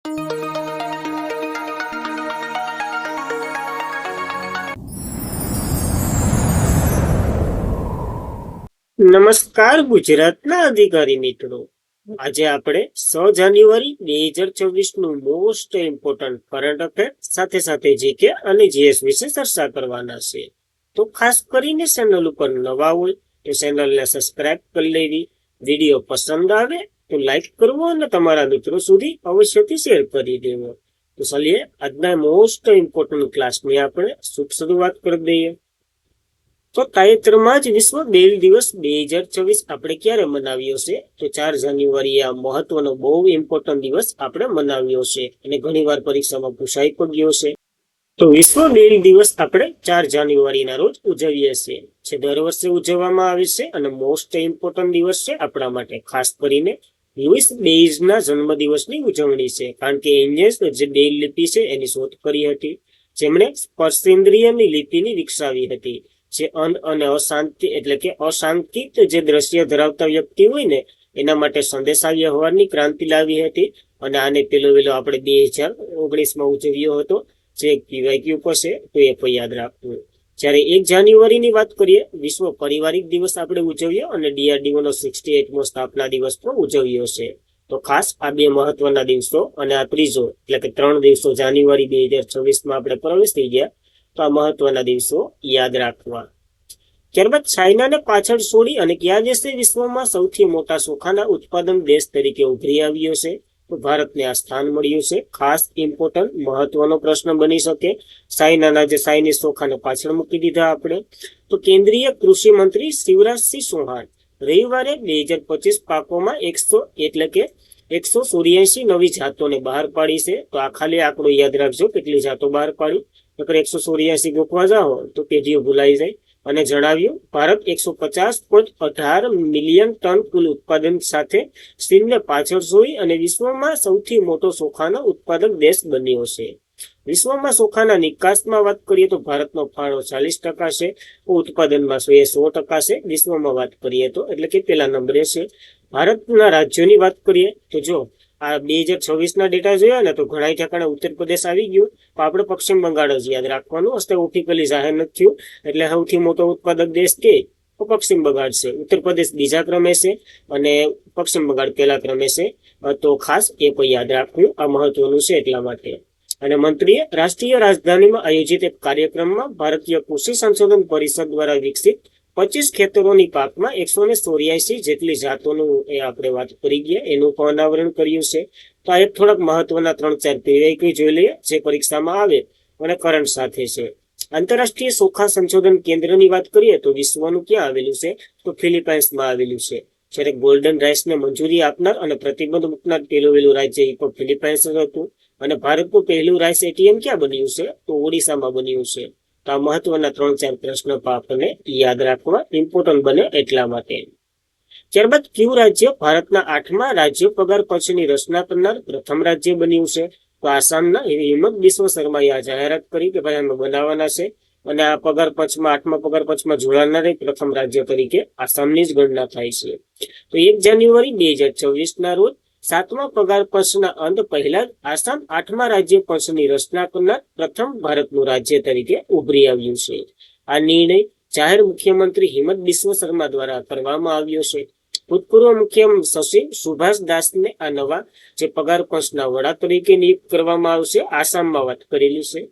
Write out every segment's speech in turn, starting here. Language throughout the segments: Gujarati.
નમસ્કાર ગુજરાતના અધિકારી મિત્રો, આજે આપણે 6 જાન્યુઆરી 2024 નું મોસ્ટ ઇમ્પોર્ટન્ટ કરંટ અફેર સાથે સાથે જીકે અને જીએસ વિશે ચર્ચા કરવાના છે. તો ખાસ કરીને ચેનલ ઉપર નવા હોય તો ચેનલને સબસ્ક્રાઇબ કરી લેવી, વિડીયો પસંદ આવે તો લાઈક કરવો અને તમારા મિત્રો સુધી અવશ્યથી શેર કરી દેવો. તો ચલીએ આજના મોસ્ટ ઇમ્પોર્ટન્ટ ક્લાસની આપણે શુભ શરૂઆત કરી દઈએ. તો તાજેતરમાં જ વિશ્વ બ્રેઇલ દિવસ 2024 આપણે ક્યારે મનાવ્યો છે? તો 4 જાન્યુઆરી આ મહત્વનો બહુ ઇમ્પોર્ટન્ટ દિવસ આપણે મનાવ્યો છે અને ઘણીવાર પરીક્ષામાં પૂછાઈ પણ ગયો છે. તો વિશ્વ બ્રેઇલ દિવસ આપણે 4 જાન્યુઆરીના રોજ ઉજવીએ છીએ, જે દર વર્ષે ઉજવવામાં આવે છે અને મોસ્ટ ઇમ્પોર્ટન્ટ દિવસ છે આપણા માટે. ખાસ કરીને લુઈસ બ્રેઇલના જન્મદિવસની ઉજવણી છે, કારણ કે એમને જે બ્રેઇલ લિપિ છે એની શોધ કરી હતી, જેમણે સ્પર્શેન્દ્રિયની લિપિની વિકસાવી હતી, જે અંધ અને અશાંતિ એટલે કે અશાંકિત જે દ્રશ્ય ધરાવતા વ્યક્તિ હોય ને એના માટે સંદેશા વ્યવહારની ક્રાંતિ લાવી હતી. અને આને પેલો આપણે 2019માં ઉજવ્યો હતો, જે પીવાયક્યુ પર છે, તો એ પણ યાદ રાખવું. જ્યારે 1 જાન્યુઆરીની વાત કરીએ, વિશ્વ પારિવારિક દિવસ આપણે ઉજવ્યો અને ડીઆરડીઓનો 68મો સ્થાપના દિવસ પણ ઉજવ્યો છે. તો ખાસ આ બે મહત્વના દિવસો અને આ ત્રીજો એટલે કે 3 દિવસો જાન્યુઆરી 2024માં આપણે પ્રવેશ થઈ ગયા, તો આ મહત્વના દિવસો યાદ રાખવા. ત્યારબાદ ચાઇનાને પાછળ છોડી અને કયા દેશે વિશ્વમાં સૌથી મોટા ચોખાના ઉત્પાદન દેશ તરીકે ઉભરી આવ્યો છે? તો ભારતને આ સ્થાન મળ્યું છે. ખાસ ઇમ્પોર્ટન્ટ મહત્વનો પ્રશ્ન બની શકે. ચાઇનાના જે ચાઇનીઝ ચોખાને પાછળ મૂકી દીધા આપણે. તો કેન્દ્રીય કૃષિ મંત્રી શિવરાજસિંહ ચૌહાણ રવિવારે 2025 પાકોમાં 184 નવી જાતોને બહાર પાડી છે. તો આ ખાલી આંકડો યાદ રાખજો, કેટલી જાતો બહાર પાડી. નકર 184 ગોખવા જાઓ તો પેઢીઓ ભૂલાઈ જાય. અને જણાવ્યું, ભારત 150.18 મિલિયન ટન કુલ ઉત્પાદન સાથે ચીનને પાછળ છોડી અને વિશ્વમાં સૌથી મોટો ચોખાનો ઉત્પાદક દેશ બન્યો છે. વિશ્વમાં ચોખાના નિકાસમાં વાત કરીએ તો ભારતનો ફાળો 40% છે, ઉત્પાદનમાં 100% છે. વિશ્વમાં વાત કરીએ તો એટલે કે પેલા નંબરે છે. ભારતના રાજ્યોની વાત કરીએ તો જો આ 2026ના ડેટા જોયા ને તો ઘણા ઠેકાણે ઉત્તર પ્રદેશ આવી ગયું, તો આપણે પશ્ચિમ બંગાળ જ યાદ રાખવાનું. હસ્તે ઓફિકલી જાહેર નથી થયું, એટલે સૌથી મોટો ઉત્પાદક દેશ કે તો પશ્ચિમ બંગાળ છે. ઉત્તર પ્રદેશ બીજા ક્રમે છે અને પશ્ચિમ બંગાળ પહેલા ક્રમે છે. તો ખાસ એ પણ યાદ રાખવું, આ મહત્વનું છે એટલા માટે. અને મંત્રીએ રાષ્ટ્રીય રાજધાનીમાં આયોજિત એક કાર્યક્રમમાં ભારતીય કૃષિ સંશોધન પરિષદ દ્વારા વિકસિત 25 ખેતરોની પાકમાં 184 જેટલી જાતોનું એ આપણે વાત કરી ગયા, એનું પણ અનાવરણ કર્યું છે. તો આ એક થોડાક મહત્વના 3-4 પીવાયક્યુ જોઈ લઈએ, જે પરીક્ષામાં આવે અને કરંટ સાથે છે. આંતરરાષ્ટ્રીય ચોખા સંશોધન કેન્દ્રની વાત કરીએ તો વિશ્વનું ક્યાં આવેલું છે? તો ફિલિપાઇન્સમાં આવેલું છે. જ્યારે ગોલ્ડન રાઇસને મંજૂરી આપનાર અને પ્રતિબંધ મૂકનાર પહેલું રાજ્ય એ પણ ફિલિપાઇન્સ હતું. અને ભારતનું પહેલું રાઇસ એટીએમ ક્યાં બન્યું છે? તો ઓડિશામાં બન્યું છે. તો આ મહત્વના 3-4 પ્રશ્નો આપણને યાદ રાખવા ઇમ્પોર્ટન્ટ બને એટલા માટે. ત્યારબાદ કયું રાજ્ય ભારતના 8મા રાજ્ય પગાર પંચની રચના કરનાર પ્રથમ રાજ્ય બન્યું છે? તો આસામના હિમંત બિસ્વ શર્માએ આ જાહેરાત કરી કે ભાઈ અમે બનાવવાના છે અને આ પગાર પંચમાં 8મા પગાર પંચમાં જોડાનાર પ્રથમ રાજ્ય તરીકે આસામની જ ગણના થાય છે. તો 1 જાન્યુઆરી 2024ના રોજ 7મા પગાર પંચના અંત પહેલા જ આસામ 8મા રાજ્ય પંચની રચના કરનાર પ્રથમ ભારતનું રાજ્ય તરીકે ઉભરી આવ્યું છે. આ નિર્ણય જાહેર મુખ્યમંત્રી હિમંત બિસ્વ શર્મા દ્વારા કરવામાં આવ્યો છે. ભૂતપૂર્વ મુખ્ય સચિવ સુભાષ દાસને આ નવા જે પગાર પંચના વડા તરીકે નિયુક્ત કરવામાં આવશે. આસામમાં વાત કરેલી છે.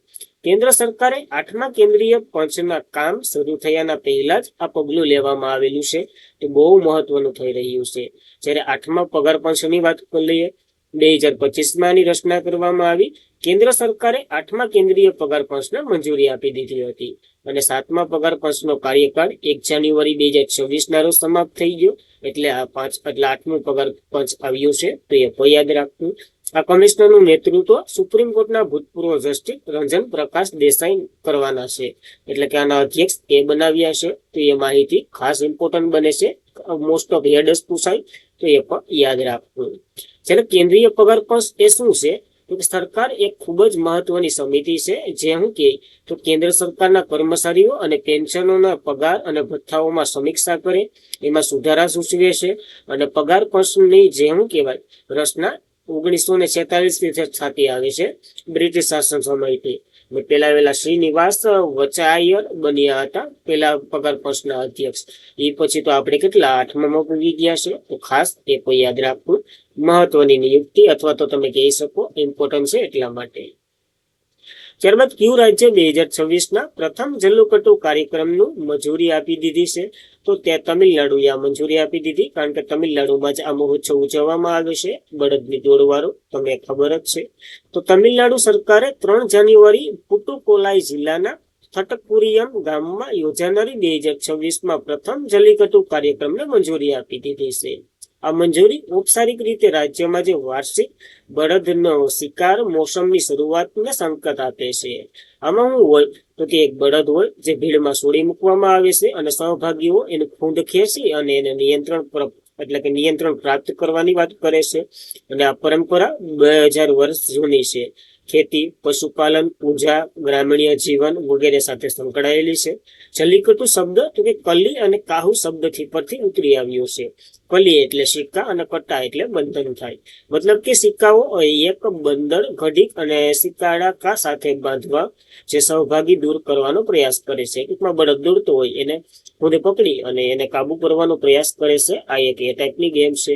કેન્દ્ર સરકારે 8મા કેન્દ્રીય પંચના કામ શરૂ થયાના પહેલા જ આ પગલું લેવામાં આવેલું છે. તે બહુ મહત્વનું થઈ રહ્યું છે. જ્યારે 8મા પગાર પંચની વાત કરી લઈએ, 2025માં આની રચના કરવામાં આવી. કેન્દ્ર સરકારે 8મા કેન્દ્રીય પગાર પંચને મંજૂરી આપી દીધી હતી અને 7મા પગાર પંચનો કાર્યકાળ 1 જાન્યુઆરી 2024ના રોજ સમાપ્ત થઈ ગયો. એટલે આ 8મું પગાર પંચ આવ્યું છે, તો એ પણ યાદ રાખવું. આ કમિશનરનું નેતૃત્વ સુપ્રીમ કોર્ટના ભૂતપૂર્વ જસ્ટિસ રંજન પ્રકાશ દેસાઈ કરવાના છે. એટલે કે આના અધ્યક્ષ એ બનાવ્યા છે. તો એ માહિતી ખાસ ઇમ્પોર્ટન્ટ બને છે. મોસ્ટ ઓફ હેડર્સ પૂછાય તો એ પણ યાદ રાખવું. જ્યારે કેન્દ્રીય પગાર પંચ એ શું છે? તો સરકાર એક ખૂબ જ મહત્વની સમિતિ છે, જે શું કે તો કેન્દ્ર સરકારના કર્મચારીઓ અને પેન્શનોના પગાર અને ભથ્થાઓમાં સમીક્ષા કરે, એમાં સુધારા સૂચવે છે અને પગાર પંચની જે શું કહેવાય રચના 1946 થી થતી આવી છે, બ્રિટિશ શાસન સમયથી. પેલા વેલા શ્રીનિવાસ વચાયર બન્યા હતા પેલા પગાર પંચના અધ્યક્ષ. એ પછી તો આપણે કેટલા 8મામાં પૂગી ગયા છે, તો ખાસ એ કોઈ યાદ રાખવું. મહત્વની નિયુક્તિ અથવા તો તમે કહી શકો ઇમ્પોર્ટન્ટ છે એટલા માટે. ત્યારબાદ કયું રાજ્ય 2026ના પ્રથમ જલ્લિકટ્ટુ કાર્યક્રમનું મંજૂરી આપી દીધી છે? તો ત્યાં તમિલનાડુએ આ મંજૂરી આપી દીધી, કારણ કે તમિલનાડુમાં જ આ મહોત્સવ ઉજવવામાં આવે છે, બળદની દોડવાળો, તમને ખબર જ છે. તો તમિલનાડુ સરકારે 3 જાન્યુઆરી પુટુકોલાઈ જિલ્લાના થટકુરિયમ ગામમાં યોજાનારી 2026માં પ્રથમ જલ્લિકટ્ટુ કાર્યક્રમને મંજૂરી આપી દીધી છે. આ મંજૂરી ઔપચારિક રીતે રાજ્યમાં જે વાર્ષિક બળદનો શિકાર મોસમની શરૂઆતને સંકેત આપે છે. આમાં શું હોય તો કે એક બળદ હોય જે ભીડમાં છોડી મૂકવામાં આવે છે અને સહભાગીઓ એનું ખૂંદ ખેંચી અને એને નિયંત્રણ પ્રાપ્ત કરવાની વાત કરે છે. અને આ પરંપરા 2000 વર્ષ જૂની છે. ખેતી, પશુપાલન, પૂજા, ગ્રામીણ જીવન વગેરે સાથે સંકળાયેલી છે. જલ્લિકટ્ટુ શબ્દ તો કે કલી અને કાહુ શબ્દથી પરથી ઉતરી આવ્યો છે. કલી એટલે સિક્કા અને કટ્ટા એટલે બંધન થાય. મતલબ કે સિક્કાઓ એક બંદર ઘડીક અને સિક્કાડા સાથે બાંધવા જે સહભાગી દૂર કરવાનો પ્રયાસ કરે છે. ટૂંકમાં બળદ દોડતો હોય એને ખુદે પકડી અને એને કાબુ કરવાનો પ્રયાસ કરે છે. આ એક એ ટાઈપની ગેમ છે.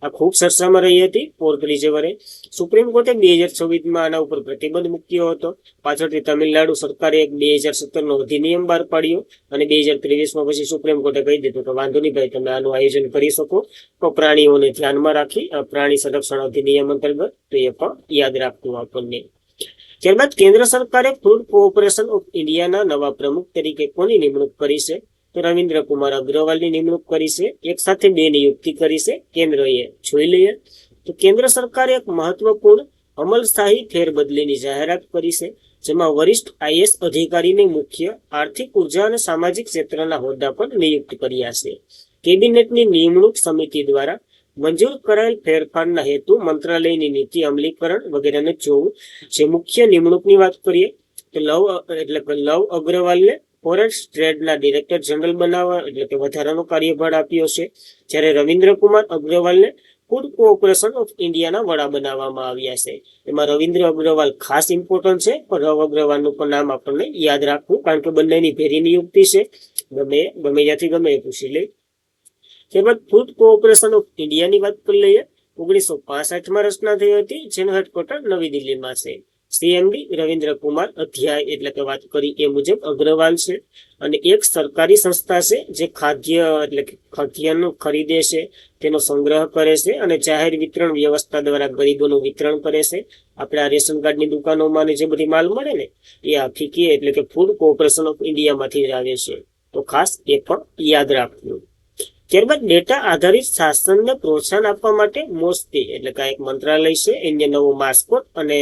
આ ખૂબ ચર્ચામાં રહી હતી પોર્ટુગીઝ વડે. સુપ્રીમ કોર્ટે 2024માં આના ઉપર પ્રતિબંધ મૂક્યો હતો. પાછળથી તમિલનાડુ સરકારે એક 2017નો અધિનિયમ બહાર પાડ્યો અને 2023માં પછી સુપ્રીમ કોર્ટે કહી દીધું કે વાંધો નહીં ભાઈ, તમે આનું આયોજન કરી શકો, તો પ્રાણીઓને ધ્યાનમાં રાખી પ્રાણી સંરક્ષણ અધિનિયમ અંતર્ગત. તો એ પણ યાદ રાખવું આપણને. ત્યારબાદ કેન્દ્ર સરકારે ફૂડ કોઓપરેશન ઓફ ઇન્ડિયાના નવા પ્રમુખ તરીકે કોની નિમણૂક કરી છે? તો રવિન્દ્ર કુમાર અગ્રવાલની નિમણૂક કરી છે. એક સાથે 2 નિયુક્તિ કરી છે કેન્દ્રએ. જોઈ લઈએ તો કેન્દ્ર સરકારે એક મહત્વપૂર્ણ અમલશાહી ફેરબદલીની જાહેરાત કરી છે, જેમાં વરિષ્ઠ આઈએએસ અધિકારીને મુખ્ય આર્થિક, ઉર્જા અને સામાજિક ક્ષેત્રના હોદ્દા પર નિયુક્ત કર્યા છે. કેબિનેટની નિમણૂક સમિતિ દ્વારા મંજૂર કરાયેલ ફેરફારના હેતુ મંત્રાલયની નીતિ અમલીકરણ વગેરેને જોવું. જે મુખ્ય નિમણૂકની વાત કરીએ તો લવ અગ્રવાલને ફોરેસ્ટ ટ્રેડના ડિરેક્ટર જનરલ બનાવવા એટલે કે વધારાનો કાર્યભાર આપ્યો છે. જ્યારે રવિન્દ્ર કુમાર અગ્રવાલને ફૂડ કોઓપરેશન ઓફ ઇન્ડિયાના વડા બનાવવામાં આવ્યા છે. એમાં રવિન્દ્ર અગ્રવાલ ખાસ ઇમ્પોર્ટન્ટ છે, પણ રવ અગ્રવાલનું પણ નામ આપણને યાદ રાખવું, કારણ કે બંનેની ભેરી નિયુક્તિ છે. ગમે ત્યાંથી ગમે એ પૂછી લે. ત્યારબાદ ફૂડ કોઓપરેશન ઓફ ઇન્ડિયાની વાત કરી લઈએ. 1965માં રચના થઈ હતી, જેનું હેડક્વાર્ટર નવી દિલ્હીમાં છે. સીએમડી રવિન્દ્ર કુમાર, અધ્યાય એટલે કે વાત કરી એ મુજબ અગ્રવાલ છે. અને એક સરકારી સંસ્થા છે જે ખાદ્યાન્ન ખરીદે છે, તેનો સંગ્રહ કરે છે અને જાહેર વિતરણ વ્યવસ્થા દ્વારા ગરીબોનું વિતરણ કરે છે. આપણે આ રેશન કાર્ડની દુકાનોમાં જે બધી માલ મળે ને એ આ ફીકી એટલે કે ફૂડ કોઓપરેશન ઓફ ઇન્ડિયામાંથી જ આવે છે. તો ખાસ એ પણ યાદ રાખવું. ત્યારબાદ ડેટા આધારિત શાસનને પ્રોત્સાહન આપવા માટે મોસ્તી એટલે કે એક મંત્રાલય છે, એને નવો માસ્કોટ અને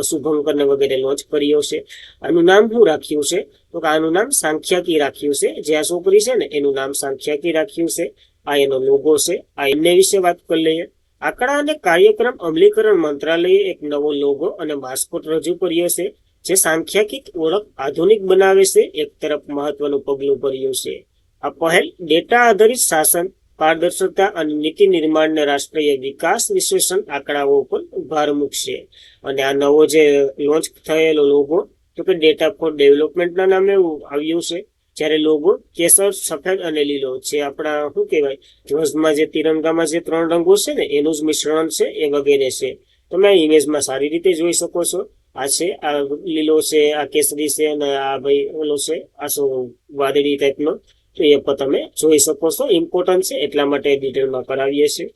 શુભંકરને વગેરે લોન્ચ કર્યો છે. આનું નામ શું રાખ્યું છે? તો આનું નામ સાંખ્યાકી રાખ્યું છે. જે આ છોકરી છે ને એનું નામ સાંખ્યાકી રાખ્યું છે. આ એનો લોગો છે. આ એમને વિશે વાત કરી લઈએ. આંકડા અને કાર્યક્રમ અમલીકરણ મંત્રાલયે એક નવો લોગો અને માસ્કોટ રજૂ કર્યો છે, જે સાંખ્યાકિક ઓળખ આધુનિક બનાવે છે. એક તરફ મહત્વનું પગલું ભર્યું છે. આ પહેલ ડેટા આધારિત શાસન, પારદર્શકતા અને નીતિ નિર્માણને રાષ્ટ્રીય વિકાસ વિશ્લેષણ આંકડાઓ પર ભાર મૂકશે. અને આ નવો જે લોન્ચ થયેલો લોગો તો કે ડેટા ફોર ડેવલપમેન્ટના નામે આવ્યું છે. જ્યારે લોગો કેસર, સફેદ અને લીલો, જે આપણા શું કહેવાય ધ્વજમાં જે તિરંગામાં જે 3 રંગો છે ને એનું જ મિશ્રણ છે એ વગેરે છે. તમે આ ઇમેજમાં સારી રીતે જોઈ શકો છો. આ છે, આ લીલો છે, આ કેસરી છે અને આ ભાઈ ઓલો છે, આ વાદળી ટાઈપનો. તો એ પણ તમે જોઈ શકો છો. ઇમ્પોર્ટન્ટ છે એટલા માટે ડિટેલમાં કરાવીએ છીએ.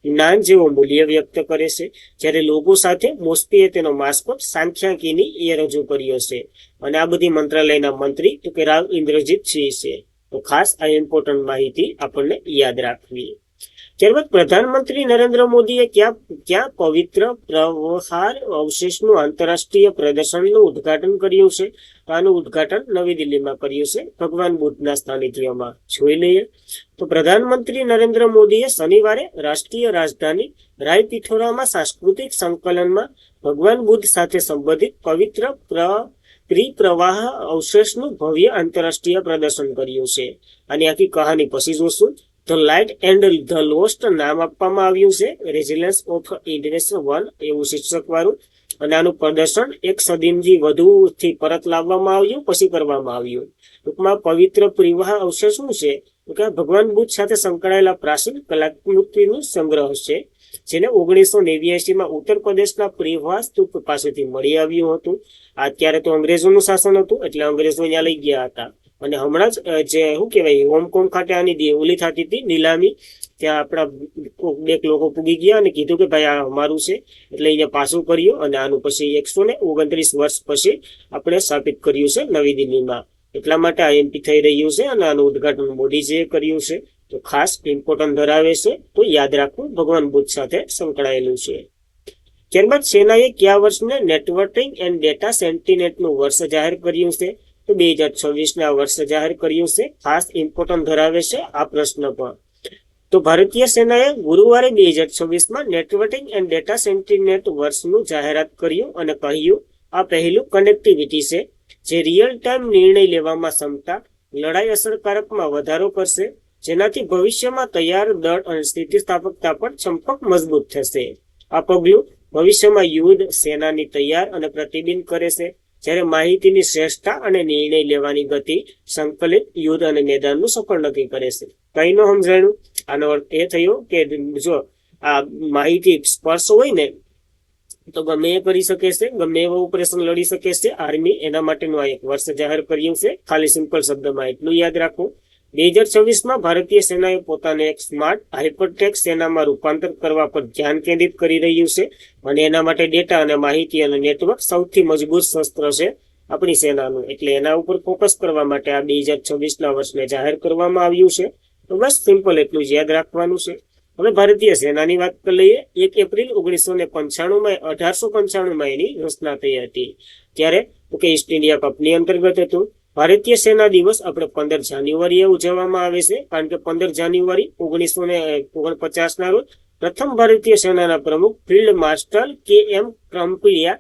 જ્ઞાન જેવો મૂલ્ય વ્યક્ત કરે છે. જ્યારે લોગો સાથે મોસ્તીએ તેનો માસ્કોટ સાંખ્યાકીની એ રજૂ કર્યો છે. અને આ બધી મંત્રાલયના મંત્રી તો કે રાવ ઇન્દ્રજીત સિંહ છે. તો ખાસ આ ઇમ્પોર્ટન્ટ માહિતી આપણને યાદ રાખવી. ત્યારબાદ પ્રધાનમંત્રી નરેન્દ્ર મોદીએ ક્યાં પવિત્ર પ્રહાર અવશેષનું આંતરરાષ્ટ્રીય પ્રદર્શનનું ઉદ્ઘાટન કર્યું છે? તો આનું ઉદ્ઘાટન નવી દિલ્હીમાં કર્યું છે, ભગવાન બુદ્ધના સાનિધ્યમાં. જોઈ લઈએ તો પ્રધાનમંત્રી નરેન્દ્ર મોદીએ શનિવારે રાષ્ટ્રીય રાજધાની રાયપિથોરામાં સાંસ્કૃતિક સંકલનમાં ભગવાન બુદ્ધ સાથે સંબંધિત પવિત્ર પ્રવાહ અવશેષનું ભવ્ય આંતરરાષ્ટ્રીય પ્રદર્શન કર્યું છે. આની આખી કહાની પછી જોશું. The light and the lost નામ આપવામાં આવ્યું છે. રેઝિલન્સ ઓફ ઇન્ડિયન 1 એવું શીર્ષક વાળું. અને આનું પ્રદર્શન 1 સદીથી વધુથી પરત લાવવામાં આવ્યું, પછી કરવામાં આવ્યું. ટૂંકમાં પવિત્ર પરિવાહ અવશેષ શું છે? કે ભગવાન બુદ્ધ સાથે સંકળાયેલા પ્રાચીન કલાકૃતિનું સંગ્રહ છે, જેને 1989માં ઉત્તર પ્રદેશના પરિવાહ સ્તૂપ પાસેથી મળી આવ્યું હતું. અત્યારે તો અંગ્રેજોનું શાસન હતું, એટલે અંગ્રેજો અહીંયા લઈ ગયા હતા. અને હમણાં જ જે શું કહેવાય, હોંગકોંગ ખાતે આની ઓલી થતી હતી નીલામી, ત્યાં આપણા બે લોકો પૂગી ગયા અને કીધું કે ભાઈ આ અમારું છે, એટલે અહીંયા પાછું કર્યું. અને આનું પછી 129 વર્ષ પછી આપણે સ્થાપિત કર્યું છે નવી દિલ્હીમાં. એટલા માટે આઈએમપી થઈ રહ્યું છે અને આનું ઉદઘાટન મોદીજીએ કર્યું છે. તો ખાસ ઇમ્પોર્ટન્ટ ધરાવે છે, તો યાદ રાખવું, ભગવાન બુદ્ધ સાથે સંકળાયેલું છે. ત્યારબાદ સેનાએ કયા વર્ષને નેટવર્કિંગ એન્ડ ડેટા સેન્ટિનેટનું વર્ષ જાહેર કર્યું છે? તો 2026ના વર્ષ જાહેર કર્યું છે. ખાસ ઇમ્પોર્ટન્ટ ધરાવે છે આ પ્રશ્ન પણ. તો ભારતીય સેનાએ ગુરુવારે 2026માં નેટવર્કિંગ એન્ડ ડેટા સેન્ટિનેટ વર્ષનું જાહેરાત કર્યું અને કહ્યું આ પહેલું કનેક્ટિવિટી છે જે રિયલ ટાઈમ નિર્ણય લેવામાં ક્ષમતા, લડાઈ અસરકારકમાં વધારો કરશે, જેનાથી ભવિષ્યમાં તૈયાર દળ અને સ્થિતિસ્થાપકતા પર સંપર્ક મજબૂત થશે. આ પગલું ભવિષ્યમાં યુદ્ધ સેનાની તૈયાર અને પ્રતિબિંબ કરે છે, જ્યારે માહિતીની શ્રેષ્ઠતા અને નિર્ણય લેવાની ગતિ સંકલિત યુદ્ધ અને મેદાનનું સફળ નક્કી કરે છે. કઈ ન સમજાણું? આનો અર્થ એ થયો કે જો આ માહિતી સ્પર્શ હોય ને તો ગમે એ કરી શકે છે, ગમે એવો ઓપરેશન લડી શકે છે આર્મી. એના માટેનું આ એક વર્ષ જાહેર કર્યું છે. ખાલી સિમ્પલ શબ્દમાં એટલું યાદ રાખવું. 2026માં ભારતીય સેનાએ પોતાને એક સ્માર્ટ હાઇપરટેક સેનામાં રૂપાંતર કરવા પર ધ્યાન કેન્દ્રિત કરી રહ્યું છે. અને એના માટે ડેટા અને માહિતી અને નેટવર્ક સૌથી મજબૂત શસ્ત્ર છે આપણી સેનાનું. એટલે એના ઉપર ફોકસ કરવા માટે આ 2026ના વર્ષને જાહેર કરવામાં આવ્યું છે. તો બસ સિમ્પલ એટલું જ યાદ રાખવાનું છે. હવે ભારતીય સેનાની વાત કરી લઈએ. 1 એપ્રિલ 1995માં 1895માં એની રચના થઈ હતી. ત્યારે કે ઈસ્ટ ઇન્ડિયા કંપની અંતર્ગત હતું. ભારતીય સેના દિવસ આપણે 15 જાન્યુઆરીએ ઉજવવામાં આવે છે, કારણ કે 15 જાન્યુઆરી 1949ના રોજ પ્રથમ ભારતીય સેનાના પ્રમુખ ફિલ્ડ માર્શલ KM કર્મવીર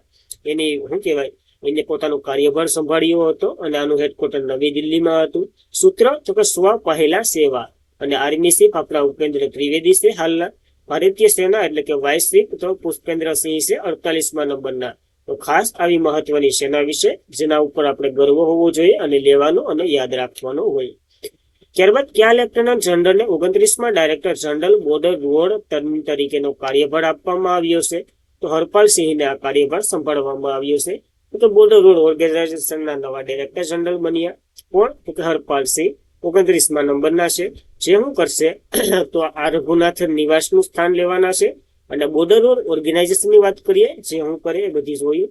એની શું કહેવાય એને પોતાનો કાર્યભાર સંભાળ્યો હતો. અને આનું હેડક્વાર્ટર નવી દિલ્હીમાં હતું. સૂત્ર તો કે સ્વ પહેલા સેવા. અને આર્મી ચીફ આપણા ઉપેન્દ્ર ત્રિવેદી છે હાલના. ભારતીય સેના એટલે કે વાઇસ ચીફ તો પુષ્પેન્દ્રસિંહ છે 48મા નંબરના. તો ખાસ આવી મહત્વની સેના વિશે જેના ઉપર આપણે ગર્વ હોવો જોઈએ અને લેવાનો અને યાદ રાખવાનો હોય. ત્યારબાદ કયા લેફ્ટનન્ટ જનરલને 29માં ડાયરેક્ટર જનરલ બોર્ડર રોડ તરીકેનો કાર્યભાર આપવામાં આવ્યો છે? તો હરપાલ સિંહને આ કાર્યભાર સંભાળવામાં આવ્યો છે. તો બોર્ડર રોડ ઓર્ગેનાઇઝેશનના નવા ડાયરેક્ટર જનરલ બન્યા. કોણ? તો કે હરપાલ સિંહ 29મા નંબરના છે. જે શું કરશે તો આ રઘુનાથ નિવાસનું સ્થાન લેવાના છે. અને બોર્ડર રોડ ઓર્ગેનાઇઝેશનની વાત કરીએ, જે હું કરે એ બધી જોયું.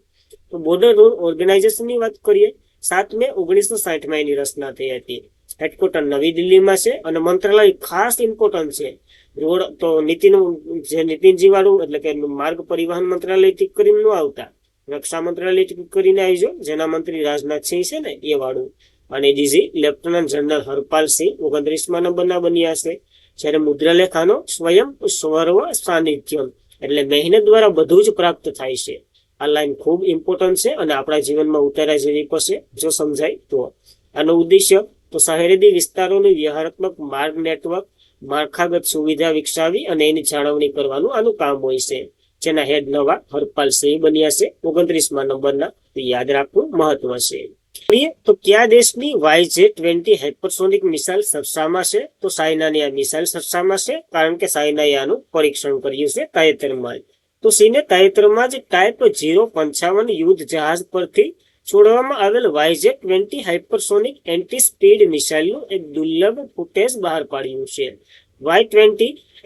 તો બોર્ડર રોડ ઓર્ગેનાઇઝેશનની વાત કરીએ, 7 મે 1960માં એની રચના થઈ હતી. હેડક્વાર્ટર નવી દિલ્હીમાં છે અને મંત્રાલય ખાસ ઇમ્પોર્ટન્ટ છે. રોડ તો નીતિનજી વાળું એટલે કે માર્ગ પરિવહન મંત્રાલયથી કરીને ન આવતા, રક્ષા મંત્રાલયથી કરીને આવજો, જેના મંત્રી રાજનાથસિંહ છે ને એ વાળું. અને ડીજી લેફ્ટનન્ટ જનરલ હરપાલ સિંહ 29મા નંબરના બન્યા છે. જ્યારે મુદ્રાલેખાનો સ્વયં સર્વ સાનિધ્યમ એટલે મહેનત દ્વારા બધું જ પ્રાપ્ત થાય છે. આ લાઈન ખૂબ ઇમ્પોર્ટન્ટ છે અને આપણા જીવનમાં ઉતારા જેવી પડશે જો સમજાય તો. આનો ઉદ્દેશ્ય તો શહેરી વિસ્તારોનું વ્યૂહાત્મક માર્ગ નેટવર્ક માળખાગત સુવિધા વિકસાવી અને એની જાળવણી કરવાનું આનું કામ હોય છે. જેના હેડ નવા હરપાલ સિંહ બન્યા છે 29મા નંબરના. યાદ રાખવું મહત્વ છે. તો કયા દેશની YJ-20 હાઇપરસોનિક મિસાઇલ સક્ષામાં છે? તો ચાઇનાની આ મિસાઇલ સક્ષામાં છે, કારણ કે ચાઇનાએ આનું પરીક્ષણ કર્યું છે તાજેતરમાં જ. તો ચીને તાજેતરમાં જ ટાઈપ 055 યુદ્ધ જહાજ પરથી છોડવામાં આવેલ YJ-20 હાઇપરસોનિક એન્ટી સ્પીડ મિસાઇલનું એક દુર્લભ ફૂટેજ બહાર પાડ્યું છે.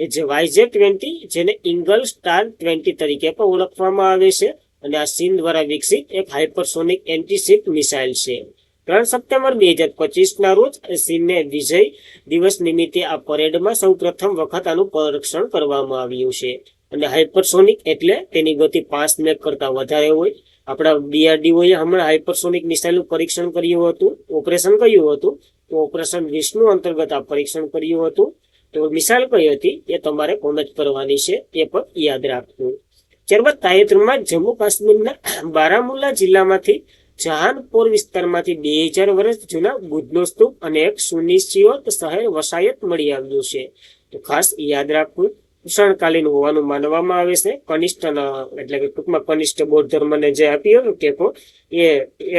YJ-20 જેને ઇંગલ સ્ટાર 20 તરીકે પણ ઓળખવામાં આવે છે. અને આ ચીન દ્વારા વિકસિત એક હાઇપરસોનિક એન્ટીશિપ મિસાઇલ છે. 3 સપ્ટેમ્બર 2025ના રોજ ચીનને વિજય દિવસ નિમિત્તે આ પરેડમાં સૌ પ્રથમ વખત આનું પરીક્ષણ કરવામાં આવ્યું છે. અને હાઇપરસોનિક એટલે તેની ગતિ 5 મેક કરતા વધારે હોય. આપણા DRDOએ હમણાં હાઇપરસોનિક મિસાઇલનું પરીક્ષણ કર્યું હતું. ઓપરેશન કર્યું હતું. તો ઓપરેશન વિષ્ણુ અંતર્ગત આ પરીક્ષણ કર્યું હતું. તો મિસાઇલ કઈ હતી એ તમારે કોમેન્ટ કરવાની છે, એ પણ યાદ રાખવું. ત્યારબાદ તાજેતરમાં જમ્મુ કાશ્મીરના બારામુલ્લા જિલ્લામાંથી જહાનપોર વિસ્તારમાંથી 2000 વર્ષ જૂના બુદ્ધનો સ્તૂપ અને એક સુનિશ્ચિત શહેર વસાયત મળી આવ્યું છે. તો ખાસ યાદ રાખવું, કુષાણકાલીન હોવાનું માનવામાં આવે છે. કનિષ્ઠ એટલે કે ટૂંકમાં કનિષ્ઠ બૌદ્ધ ધર્મને જે આપ્યો ટેકો એ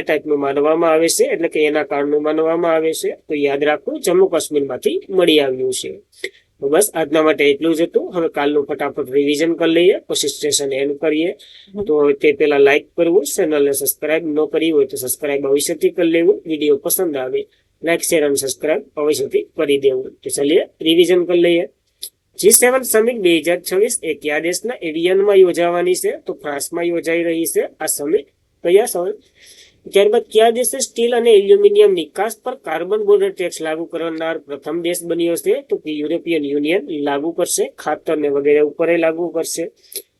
ટાઈપનું માનવામાં આવે છે, એટલે કે એના કાળનું માનવામાં આવે છે. તો યાદ રાખવું, જમ્મુ કાશ્મીરમાંથી મળી આવ્યું છે. તો બસ આજના માટે એટલું જ હતું. હવે કાલનું ફટાફટ રિવિઝન કરી લઈએ, પછી સ્ટેશન એન્ડ કરીએ. તો તે પહેલા લાઈક કરવું, ચેનલને સબસ્ક્રાઇબ ન કરી હોય તો સબસ્ક્રાઇબ અવશ્યથી કરી લેવું. વિડીયો પસંદ આવે લાઈક, શેર અને સબસ્ક્રાઇબ અવશ્યથી કરી દેવું. તો ચલીએ રિવિઝન કરી લઈએ. G7 સમિટ 2026 એ કયા દેશના એવિયનમાં યોજાવાની છે? તો ફ્રાન્સમાં યોજાઈ રહી છે આ સમિટ. કયા સવાલ? ત્યારબાદ કયા દેશે સ્ટીલ અને એલ્યુમિનિયમ નિકાસ પર કાર્બન બોર્ડર ટેક્સ લાગુ કરનાર પ્રથમ દેશ બન્યો છે? તો કે યુરોપિયન યુનિયન લાગુ કરશે. ખાતર ને વગેરે ઉપર લાગુ કરશે.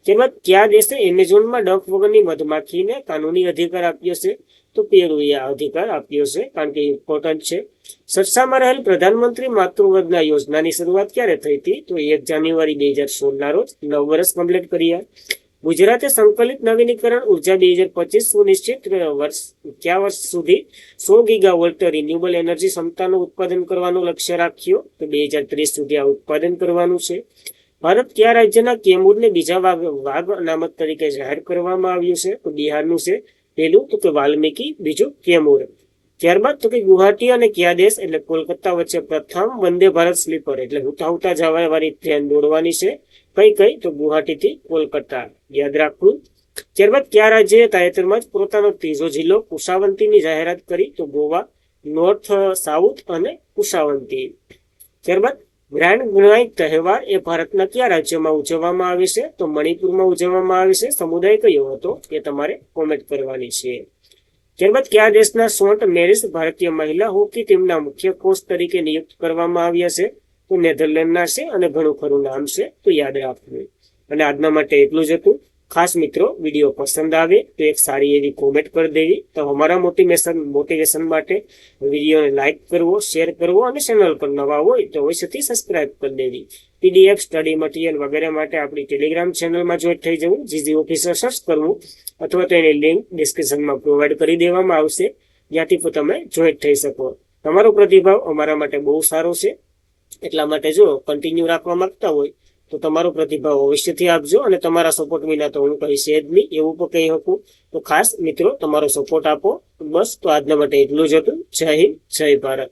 ત્યારબાદ કયા દેશે એમેઝોનમાં ડંખ વગરની મધમાખીને કાનૂની અધિકાર આપ્યો છે? તો પેરુએ આ અધિકાર આપ્યો છે, કારણ કે ઇમ્પોર્ટન્ટ છે. ચર્ચામાં રહેલ પ્રધાનમંત્રી માતૃવંદના યોજનાની શરૂઆત ક્યારે થઈ હતી? તો 1 જાન્યુઆરી 2016 રોજ 9 વર્ષ કમ્પ્લીટ કર્યા. ગુજરાતે સંકલિત નવીનીકરણ ઉર્જા 2025 સુનિશ્ચિત કયા વર્ષ સુધી 100 ગીગાવોલ્ટ રિન્યુએબલ એનર્જી ક્ષમતાનું ઉત્પાદન કરવાનું લક્ષ્ય રાખ્યું? તો 2030 સુધી આ ઉત્પાદન કરવાનું છે. ભારત કયા રાજ્યના કેમૂરને બીજા વાઘ અનામત તરીકે જાહેર કરવામાં આવ્યું છે? તો બિહારનું છે. પહેલું તો કે વાલ્મીકી, બીજું કેમૂર. ત્યારબાદ તો કે ગુવાહાટી અને કયા દેશ એટલે કોલકાતા વચ્ચે પ્રથમ વંદે ભારત સ્લીપર એટલે ઉઠાવતા જવા વાળી ટ્રેન દોડવાની છે? કઈ? તો ગુવાહાટીથી કોલકાતા. યાદ રાખવું. ત્યારબાદ કયા રાજ્યએ તાજેતરમાં જ પોતાનો ત્રીજો જિલ્લો કુશાવંતીની જાહેરાત કરી? તો ગોવા, નોર્થ, સાઉથ અને કુશાવંતી. ત્યારબાદ ગ્રાન્ડ નાઇટ તહેવાર એ ભારતના કયા રાજ્યમાં ઉજવવામાં આવે છે? તો મણિપુરમાં ઉજવવામાં આવે છે. સમુદાય કયો હતો એ તમારે કોમેન્ટ કરવાની છે. ત્યારબાદ કયા દેશના શોન્ટ મેરિસ ભારતીય મહિલા હોકી ટીમના મુખ્ય કોચ તરીકે નિયુક્ત કરવામાં આવ્યા છે? તો નેધરલેન્ડના છે અને ઘણું ખરું નામ છે, તો યાદ રાખવું. અને આજના માટે એટલું જ હતું. ખાસ મિત્રો, વિડીયો પસંદ આવે તો એક સારી એવી કોમેન્ટ કરી દેવી. તો અમારા મોટિવેશન માટે વિડીયોને લાઈક કરવો, શેર કરવો અને ચેનલ પર નવા હોય તો અવશ્યથી સબસ્ક્રાઇબ કરી દેવી. PDF, સ્ટડી મટીરિયલ વગેરે માટે આપણી ટેલિગ્રામ ચેનલમાં જોઈન્ટ થઈ જવું. જીજી ઓફિસર સર્ચ કરવું અથવા તો એની લિંક ડિસ્ક્રિપ્શનમાં પ્રોવાઈડ કરી દેવામાં આવશે, જ્યાંથી તમે જોઈન્ટ થઈ શકો. તમારો પ્રતિભાવ અમારા માટે બહુ સારો છે, એટલા માટે જો કન્ટિન્યુ રાખવા માંગતા હોય તો તમારો પ્રતિભાવ અવશ્યથી આપજો. અને તમારા સપોર્ટ વિના તો હું કહીશ જ નહીં, એવું પણ કહી શકું. તો ખાસ મિત્રો તમારો સપોર્ટ આપો. બસ, તો આજના માટે એટલું જ હતું. જય હિન્દ, જય ભારત.